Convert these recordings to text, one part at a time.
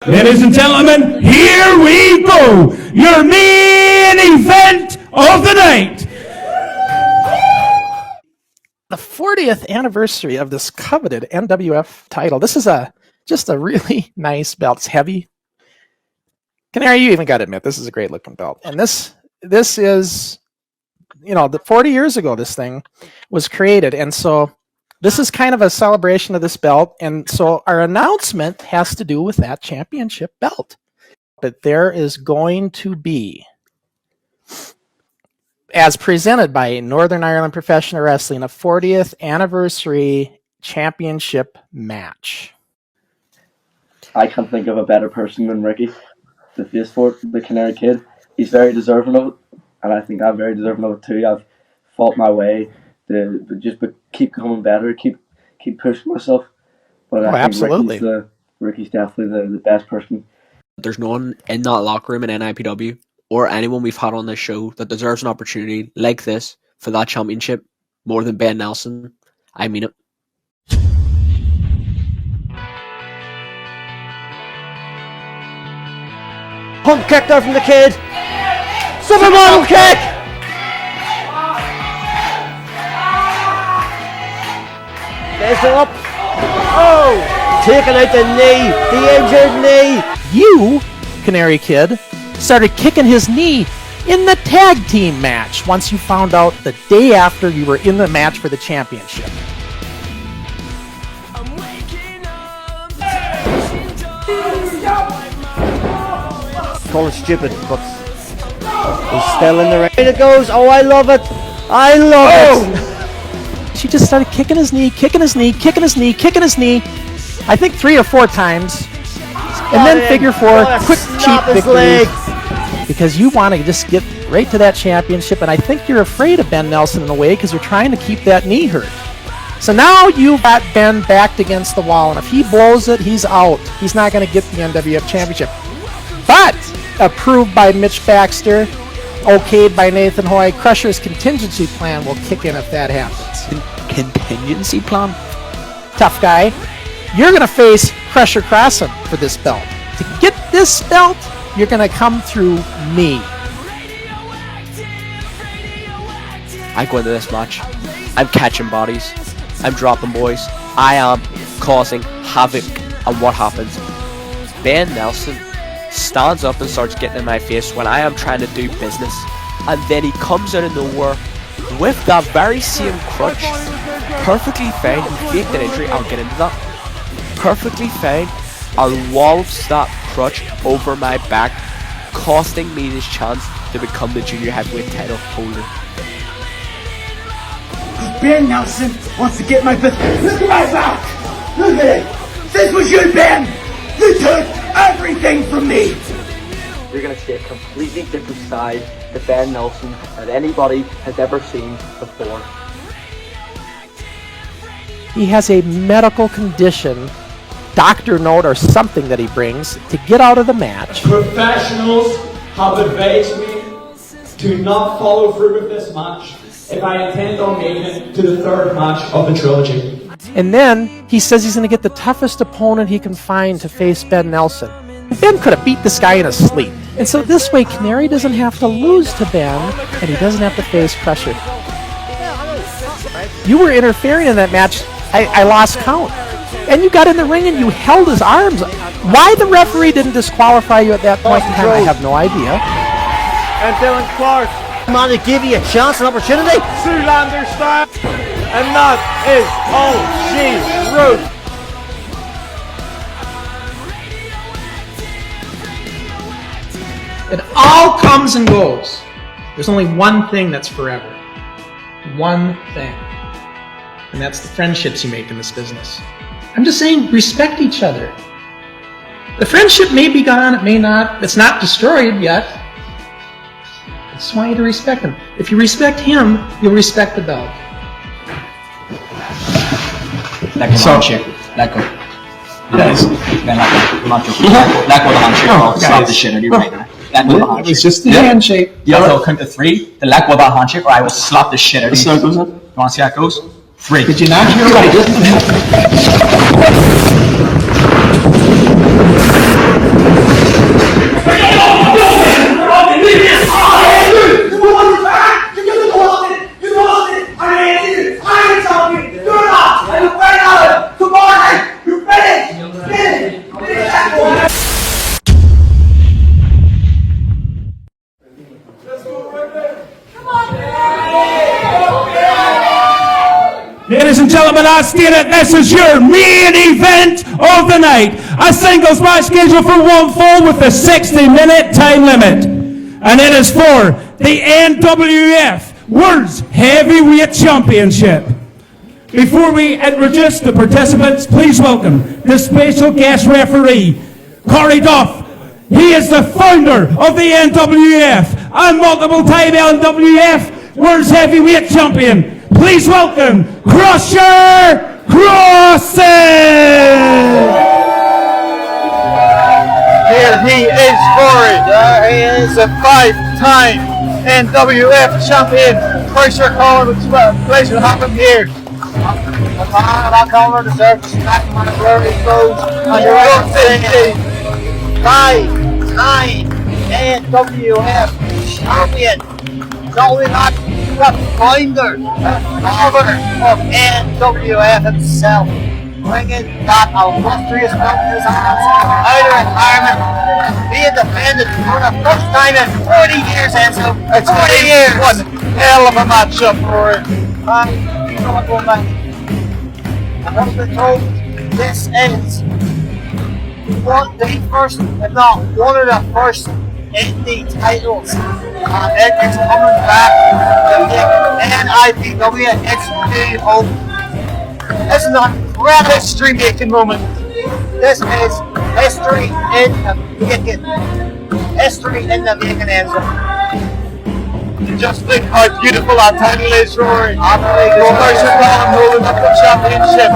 Ladies and gentlemen, here we go. Your main event of the night. The 40th anniversary of this coveted NWF title. This is just a really nice belt. It's heavy. Canary, you even got to admit, this is a great looking belt. And this is, you know, 40 years ago this thing was created. And so this is kind of a celebration of this belt. And so our announcement has to do with that championship belt. But there is going to be, as presented by Northern Ireland Professional Wrestling, a 40th anniversary championship match. I can't think of a better person than Ricky to face for it, the Canary Kid. He's very deserving of it, and I think I'm very deserving of it too. I've fought my way to just keep coming better, keep pushing myself. But I think absolutely. Ricky's definitely the best person. There's no one in that locker room in NIPW or anyone we've had on this show that deserves an opportunity like this for that championship more than Ben Nelson. I mean it. Pump kick there from the Kid. Superman kick. There's it up. Oh, taking out the knee, the injured knee. You, Canary Kid, started kicking his knee in the tag team match once you found out the day after you were in the match for the championship. Call it stupid, but he's still in the ring. It goes. Oh, I love it. I love it. She just started kicking his knee, kicking his knee, kicking his knee, kicking his knee. I think 3 or 4 times. And then figure 4 quick cheap victories. Because you want to just get right to that championship. And I think you're afraid of Ben Nelson in a way because you're trying to keep that knee hurt. So now you've got Ben backed against the wall. And if he blows it, he's out. He's not going to get the NWF Championship. But approved by Mitch Baxter, okayed by Nathan Hoy, Crusher's contingency plan will kick in if that happens. Contingency plan? Tough guy. You're going to face Crusher Crossen for this belt. To get this belt, you're going to come through me. I go into this match. I'm catching bodies. I'm dropping boys. I am causing havoc. And what happens? Ben Nelson stands up and starts getting in my face when I am trying to do business. And then he comes out of nowhere with that very same crutch. Perfectly fine. He faked an injury. I'll get into that. Perfectly fine. And wallops that crutch over my back, costing me this chance to become the junior heavyweight title holder. Ben Nelson wants to get my business. Look at my back. Look at it. This was you, Ben. You took everything from me. You're going to see a completely different side to Ben Nelson that anybody has ever seen before. He has a medical condition, doctor note or something that he brings to get out of the match. Professionals have advised me to not follow through with this match if I intend on making it to the 3rd match of the trilogy. And then he says he's going to get the toughest opponent he can find to face Ben Nelson. Ben could have beat this guy in his sleep. And so this way, Canary doesn't have to lose to Ben, and he doesn't have to face Crusher. You were interfering in that match. I lost count. And you got in the ring and you held his arms. Why the referee didn't disqualify you at that point in time, I have no idea. And Dylan Clark, man, to give you a chance, an opportunity. Zoolander style. And that is all she wrote. It all comes and goes. There's only one thing that's forever. One thing. And that's the friendships you make in this business. I'm just saying, respect each other. The friendship may be gone, it may not. It's not destroyed yet. I just want you to respect him. If you respect him, you'll respect the belt. Let go the handshake. Let go. Yes. Then let go. Come on, let go the handshake. I'll slap the shit out of you right now. Let go the handshake. It's just the handshake. You have to count to 3. Then let go of that handshake, or I will slap the shit out of you. So goes it. You want to see how it goes? 3. Did you not hear what I did? gentlemen, I state it, this is your main event of the night. A singles match scheduled for one fall with a 60-minute time limit. And it is for the NWF World Heavyweight Championship. Before we introduce the participants, please welcome the special guest referee, Corey Duff. He is the founder of the NWF and multiple-time NWF World Heavyweight Champion. Please welcome Crusher Crossen! Here he is for it. There he is, a 5-time NWF champion. Crusher Crossen, it's a pleasure to have him here. The man of that corner deserves to smack him on where he goes. And you're right, 5-time NWF champion. Not only that, the founder and father of NWF himself, bringing that illustrious mountain out of retirement, being defended for the first time in 40 years, Enzo. It's 40 years. One hell of a matchup for it. You know what, going back? I have been told this is the first, if not one of the first, indie titles. It's coming back. The NIPW, it's new hope. This is an incredible history-making moment. This is history in the making. History in the making, Enzo. Just think how beautiful that title is, Rory. Crusher Crossen holding up the championship.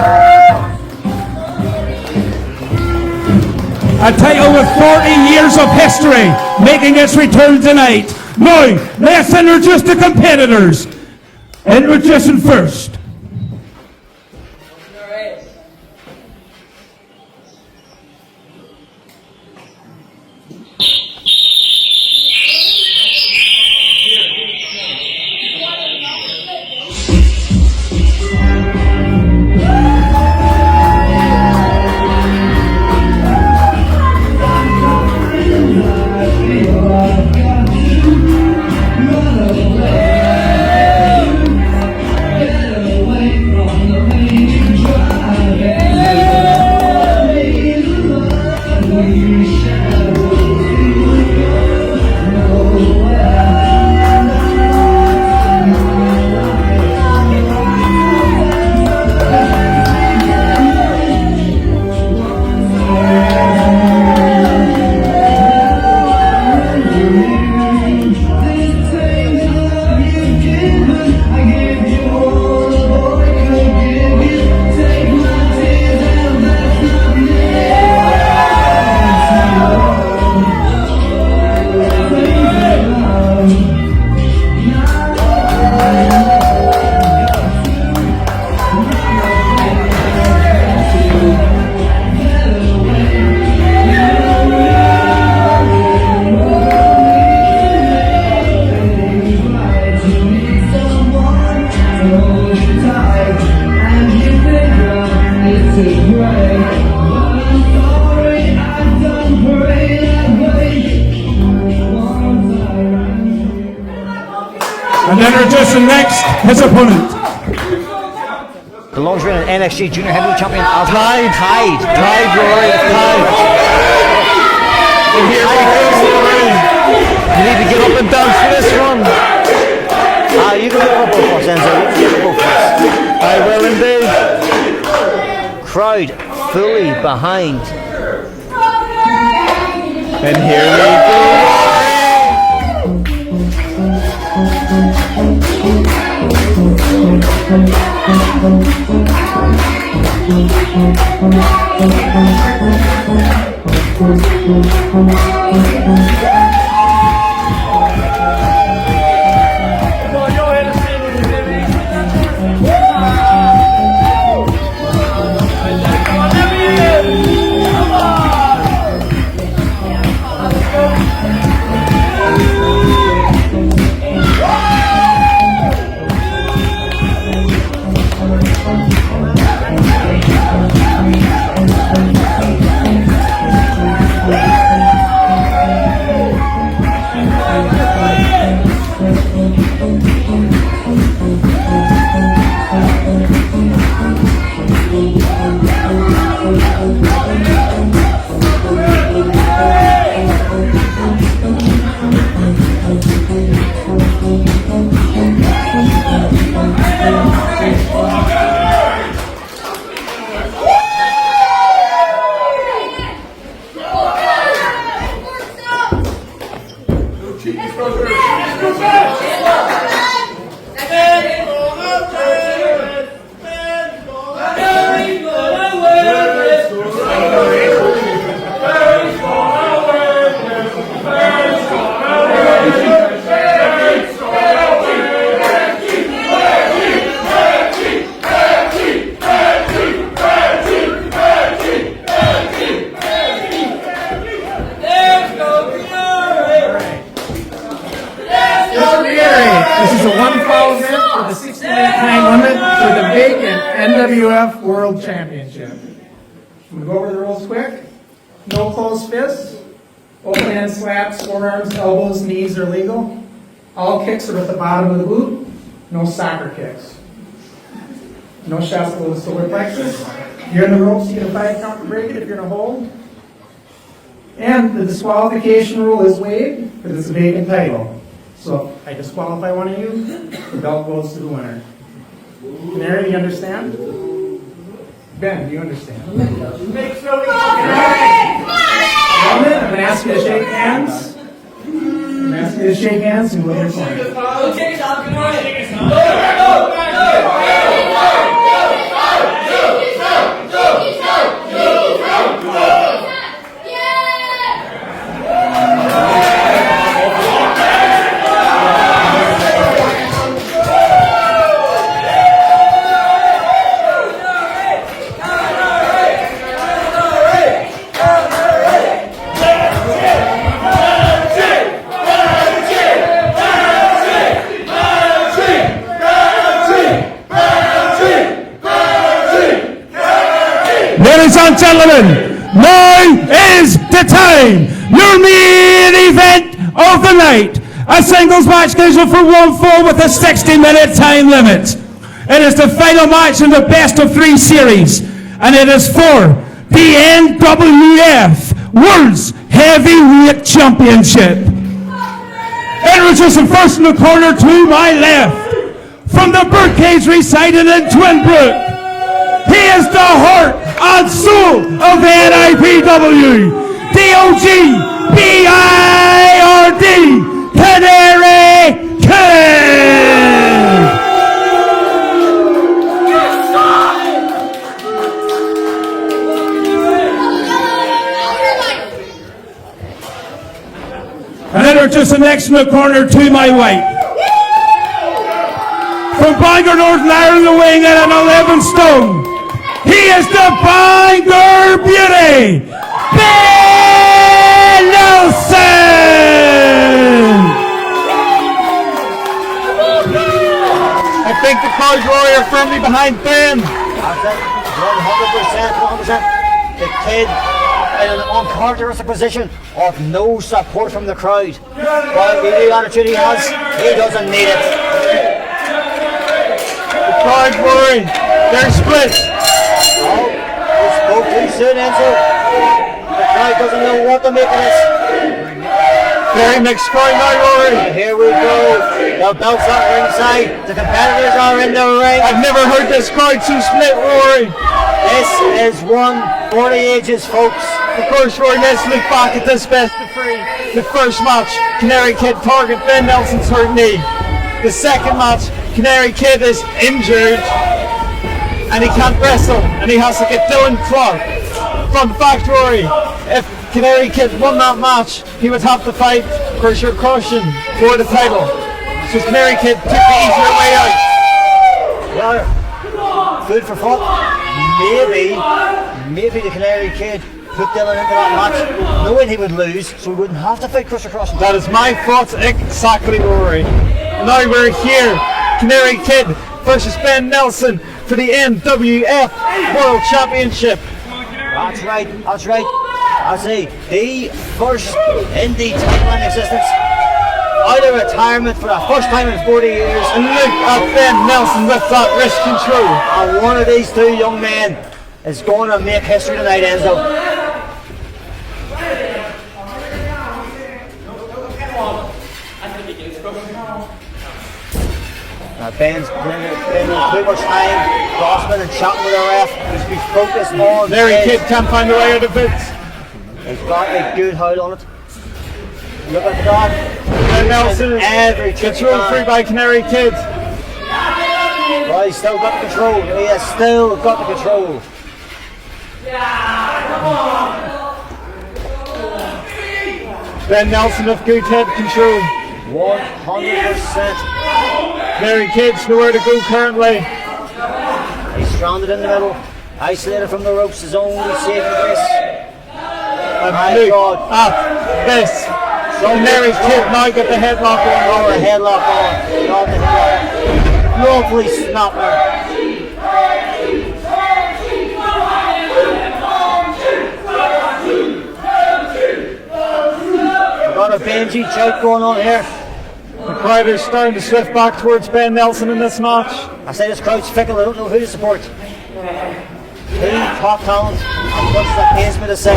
A title with 40 years of history, making its return tonight. Now, let's introduce the competitors. Introducing first. And introducing next, his opponent. The longest reigning NXT Junior Heavyweight Champion, Rory, Tide. And here we go, Rory. You need to get up and dance for this one. You can go first, Enzo. You can go first. I will indeed. Crowd fully behind. And here we go. This is a one-fall event with a 60-minute time limit for the big and NWF World Championship. I'm going to go over the rules quick. No closed fists. Open hand slaps, forearms, elbows, knees are legal. All kicks are at the bottom of the boot. No soccer kicks. No shots below the solar plexus. You're in the ropes, you get a 5 count to break it if you're in a hold. And the disqualification rule is waived because it's a vacant title. So if I disqualify one of you, the belt goes to the winner. Canary, do you understand? Ben, do you understand? I'm going to ask you to shake hands. I'm going to ask you to shake hands and we'll hear from you. Ladies and gentlemen, now is the time. Your main event of the night. A singles match scheduled for one fall with a 60-minute time limit. It is the final match in the best of 3 series, and it is for the NWF World Heavyweight Championship. Introducing first in the corner to my left, from the birdcage residing in Twinbrook. He is the heart and soul of NIPW, DOG, BIRD, Canary Kid! And introducing next in the corner to my right, from Bangor, Northern Ireland, weighing in at 11 stone. He is the Bangor Beauty, Ben Nelson! I think the Cars Warrior firmly behind Ben. That's it. 100%. The kid in an uncharacteristic position of no support from the crowd. While the attitude he has, he doesn't need it. The Cars Warrior, they're split. Oh, he spoke too soon, Enzo. The crowd doesn't know what to make of this. Very mixed crowd now, Rory. And here we go. The belts are ringside. The competitors are in the ring. I've never heard this crowd so split, Rory. This is one for the ages, folks. Of course, Rory, let's look back at this best of 3. The first match, Canary Kid target Ben Nelson's hurt knee. The second match, Canary Kid is injured and he can't wrestle and he has to get Dylan Clark. Fun fact, Rory, if Canary Kid won that match, he would have to fight Crusher Crossen for the title. So Canary Kid took the easier way out. Well, food for thought. Maybe the Canary Kid put Dylan into that match knowing he would lose, so he wouldn't have to fight Crusher Crossen. That is my thoughts exactly, Rory. And now we're here, Canary Kid versus Ben Nelson for the NWF World Championship. That's right. I say, the first indie title in existence, out of retirement for the first time in 40 years. And look at Ben Nelson with that wrist control. And one of these 2 young men is going to make history tonight, Enzo. Ben's spending too much time gossiping and chatting with the ref. He's been focused on Canary Kid can't find a way out of it. He's got a good hold on it. Look at that. Ben Nelson Every gets ruled free by Canary Kid. Oh, he's still got the control. He has still got the control. Ben Nelson with good head control. 100%. Canary Kid's nowhere to go currently. He's stranded in the middle. Isolated from the ropes. His only saving grace. And My look God. at this. Canary Kid now got the headlock on. Oh, the headlock on. Got the headlock. Lovely snapper. We've got a Benji choke going on here. The crowd is starting to shift back towards Ben Nelson in this match. I say this crowd's fickle. I don't know who to support. Two top talent. And what's that pays me to say?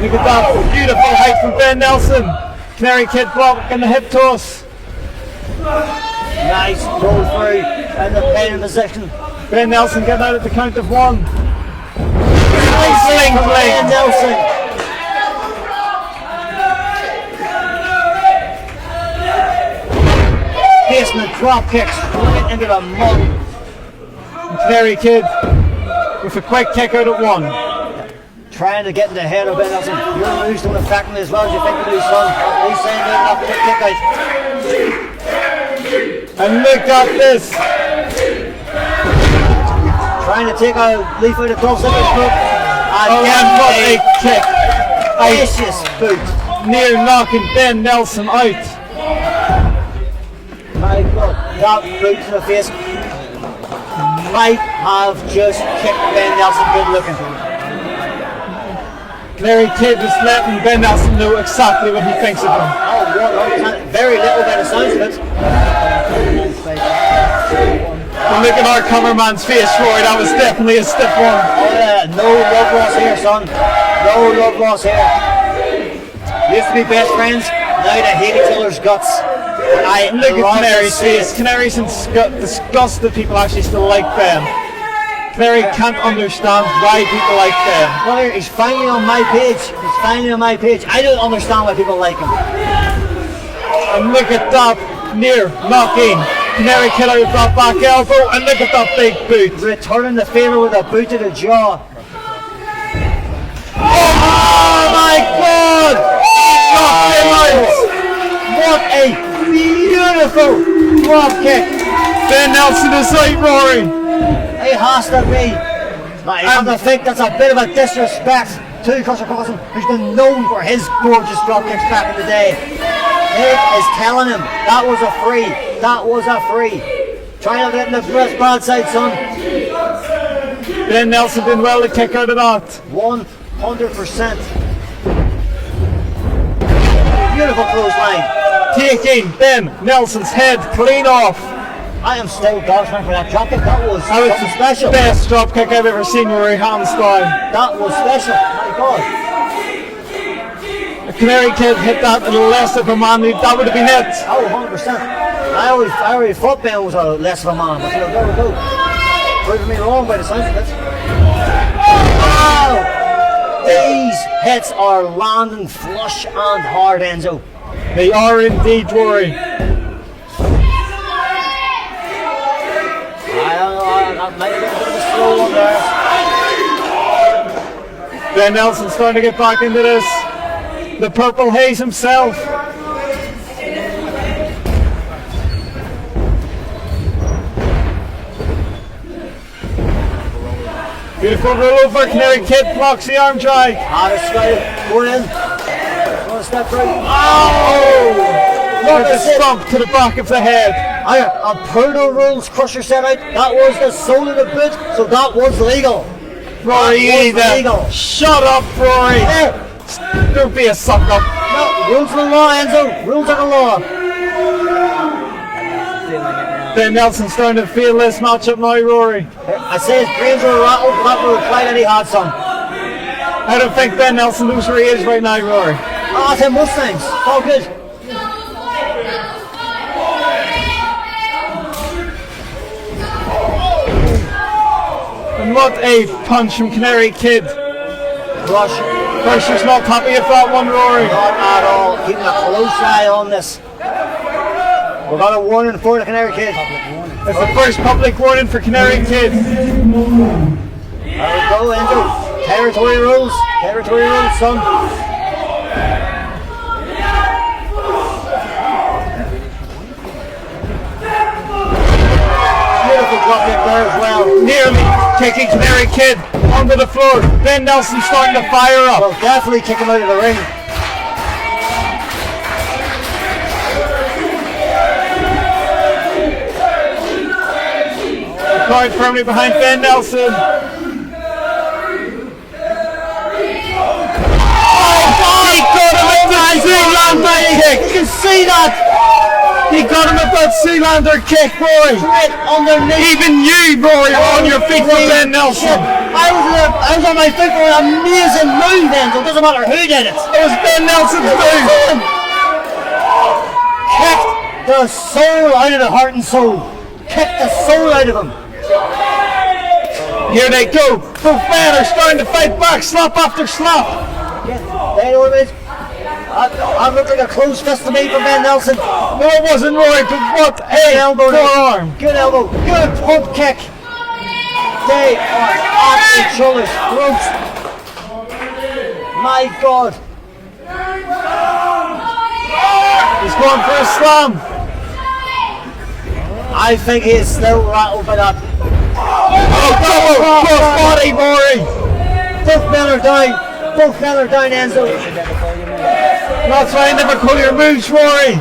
Look at that beautiful height from Ben Nelson. Canary Kid blocking the hip toss. Nice roll through and the pin position. Ben Nelson getting out at the count of 1. Sling Ben Nelson. Basement drop kicks right into the mud. Canary Kid with a quick kick out at 1. Trying to get in the head of Ben Nelson. Your moves don't affect me as well as you think they do, son. He's saying they're not quick kick out. And look at this. Trying to take a leaf out of 12 seconds book. Oh, and what a kick. Vicious boot. Near knocking Ben Nelson out. My God, that boot to the face might have just kicked Ben Nelson good looking. Canary Kid is letting Ben Nelson know exactly what he thinks of him. Oh, 100%. Very little bit of sounds of it. And look at our cameraman's face, Roy. That was definitely a stiff one. Oh yeah, no love lost here, son. No love lost here. Used to be best friends, now they hate each other's guts. I Look at love Canary's to see face. it. Canary's disgusted people actually still like Ben. Canary can't understand why people like Ben. Well, here, he's finally on my page. He's finally on my page. I don't understand why people like him. And look at that near knocking Canary Kid out of that back elbow. And look at that big boot. Returning the favour with a boot to the jaw. Oh my God! Knocked him out. What a beautiful drop kick. Ben Nelson is out, Rory. It has to be. Now, you have to think that's a bit of a disrespect to Crusher Crossen, who's been known for his gorgeous drop kicks back in the day. It is telling him that was a free. That was a free. Try not to get in the bad side, son. Ben Nelson did well to kick out of that. 100%. Beautiful clothesline. Taking Ben Nelson's head clean off. I am still gobsmacked for that drop kick. That was That was special. the best drop kick I've ever seen, Rory, hands down. That was special. My God. The Canary Kid hit that in less of a man. That would have been it. Oh, 100%. I already thought Ben was a less of a man, but there we go. Proving me wrong by the sounds of it. Wow! These hits are landing flush and hard, Enzo. They are indeed, Rory. I don't know, that might have been a bit of a slow one there. Ben Nelson's starting to get back into this. The Purple Haze himself. Beautiful roll over. Canary Kid blocks the arm drag. This guy going in. Going to step right. Oh! Look at the stomp to the back of the head. A Purdue rules Crusher set out. That was the sole of the boot, so that was legal. Rory, you need legal. that. Shut up, Rory. Yeah. Don't be a suck up. No, rules of the law, Enzo. Rules of the law. Ben Nelson's starting to feel this matchup now, Rory. I say his brains were rattled, but that was quite any hard some. I don't think Ben Nelson knows where he is right now, Rory. Oh, that's him Mustangs. Oh, good. And what a punch from Canary Kid. Crusher's not happy with that one, Rory. Not at all. Keeping a close eye on this. We've got a warning for the Canary Kid. It's the first public warning for Canary Kid. There we go, Andrew. Territory rules. Territory rules, son. Beautiful drop kick there as well. Nearly taking Canary Kid onto the floor. Ben Nelson starting to fire up. Well, definitely kick him out of the ring. Going firmly behind Ben Nelson. He got him with that Sealander kick. You can see that. He got him with that Sealander kick, Rory. Straight underneath. Even you, Rory, are on your feet for Ben Nelson. I was on my feet for an amazing move then, so it doesn't matter who did it. It was Ben Nelson's move. Kicked the soul out of the heart and soul. Kicked the soul out of him. Here they go. Both men are starting to fight back, slap after slap. They know what it is. That looked like a closed fist to me from Ben Nelson. No, it wasn't, Rory, but what a forearm. Good elbow. Good pump kick. They are at each other's throats. My God. He's going for a slam. I think he is still rattled by that. Oh, cross body, Rory. Both men are down. Both men are down, Enzo. That's why I never call your moves, Rory.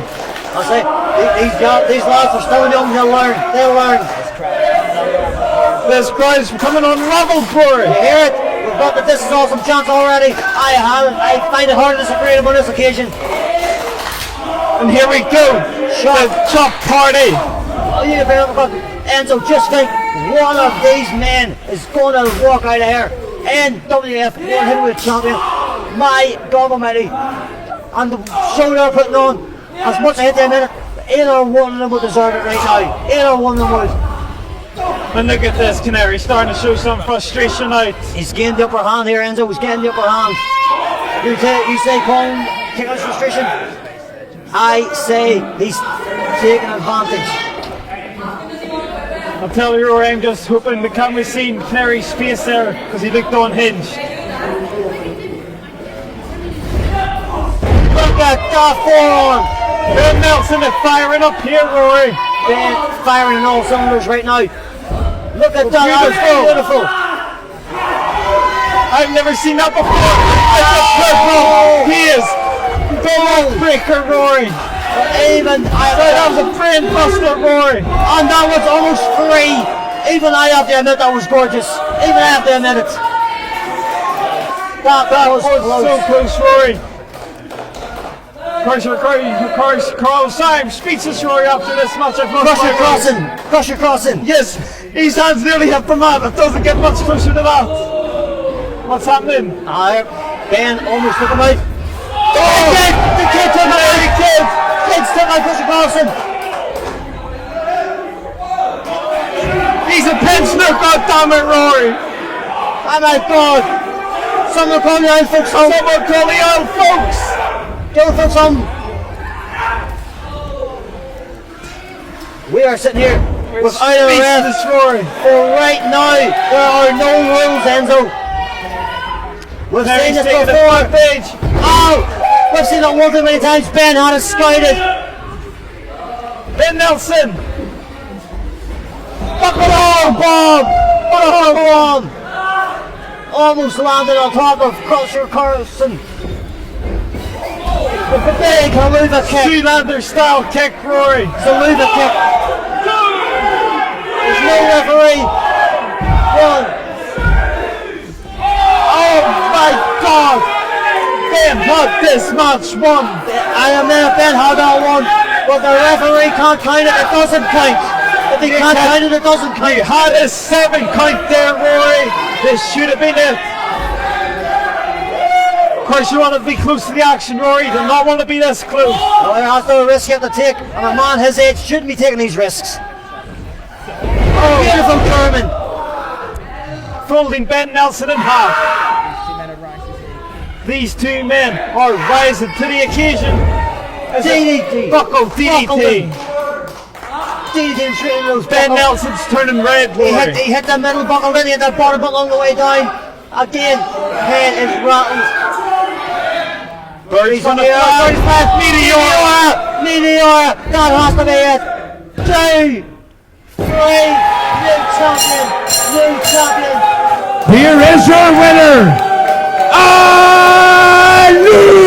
I'll say, these lads are still young, they'll learn. They'll learn. This crowd is becoming unraveled, Rory. You hear it? We've got the This Is Awesome chance already. I find it hard to disagree on this occasion. And here we go. The chop party. Oh, you Enzo, just think, one of these men is going to walk out of here. NWF World Heavyweight Champion. My God Almighty. And the show they're putting on, as much as I hate them in it, either one of them would deserve it right now. Either one of them would. And look at this, Canary starting to show some frustration out. He's gained the upper hand here, Enzo. He's gained the upper hand. You say Colin taking out frustration? I say he's taking advantage. I'll tell you, Rory, I'm just hoping the camera seen Canary's face there because he looked unhinged. Look at that forearm! Ben Nelson is firing up here, Rory. Ben firing on all cylinders right now. Look at that, that's beautiful. I've never seen that before. He is bone breaker, Rory. Even that was a brain buster, Rory. And that was almost free. Even I have to admit that was gorgeous. Even I have to admit it. That was close. So close, Rory. Carl Syme speechless, Rory, after this match. Crusher Crossen. Yes, his hands nearly hit the mat. It doesn't get much closer to that. What's happening? Ben almost took him out. The kid took him out. Kid's took out Crusher Crossen. He's a pensioner, goddammit, Rory. Oh my God. Someone call the old folks home. Someone call the old folks. The old folks home. We are sitting here without a ref. For right now, there are no rules, Enzo. We've seen this before. Oh, we've seen it one too many times. Ben had it scouted. Ben Nelson. What a hard bomb! What a hard bomb! Almost landed on top of Crusher Crossen. With the big haluva kick. Sealander style kick, Rory. Haluva kick. There's no referee. One. Oh my God! Ben had this match won. I admit Ben had that one, but the referee can't count it. It doesn't count. If he can't count it, it doesn't count. He had a 7 count there, Rory. This should have been it. Of course, you want to be close to the action, Rory. You do not want to be this close. Well, there has to be a risk you have to take, and a man his age shouldn't be taking these risks. Oh, beautiful German. Folding Ben Nelson in half. these two men are rising to the occasion. DDT. Buckle DDT. DDT straight in those Ben buckle. Nelson's turning red. He hit the middle buckle, then he hit the bottom buckle on the way down. Again, head is rattled. Birdie's on the fly. Meteor. That has to be it. 2, 3. New champion. Here is your winner, new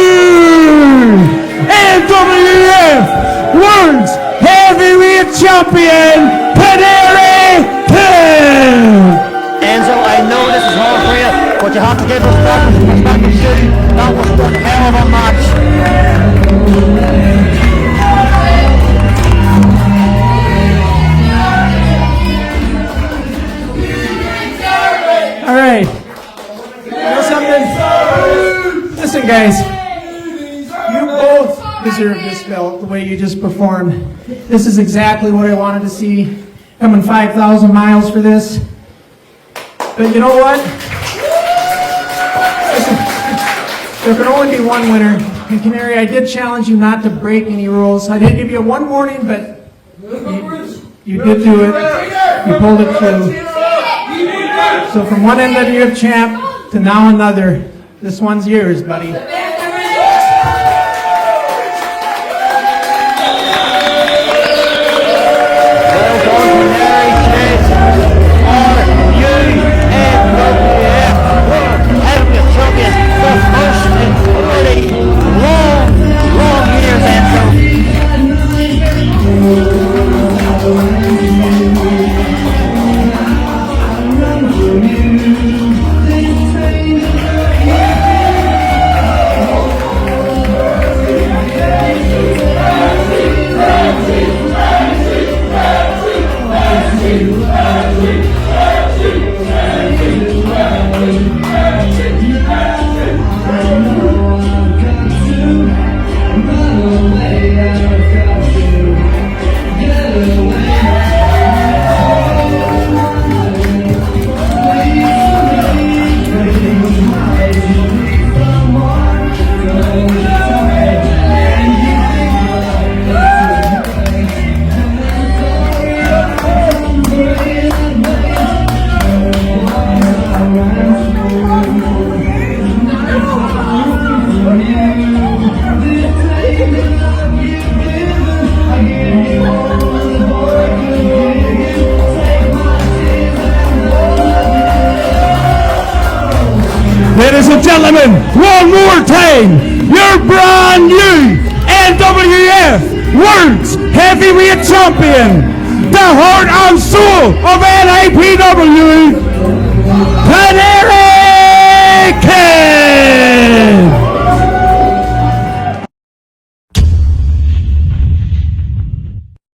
NWF World Heavyweight Champion, Canary Kid. Enzo, I know this is hard for you, but you have to give us back to you. That was one hell of a match. All right. You know something? Listen, guys. You both deserve this belt the way you just performed. This is exactly what I wanted to see. Coming 5,000 miles for this. But you know what? Listen, there can only be one winner. And Canary, I did challenge you not to break any rules. I did give you one warning, but you did do it. You pulled it through. So from one NWF champ to now another, this one's yours, buddy. Ladies and gentlemen, one more time, your brand new NWF World Heavyweight Champion, the heart and soul of NIPW, Canary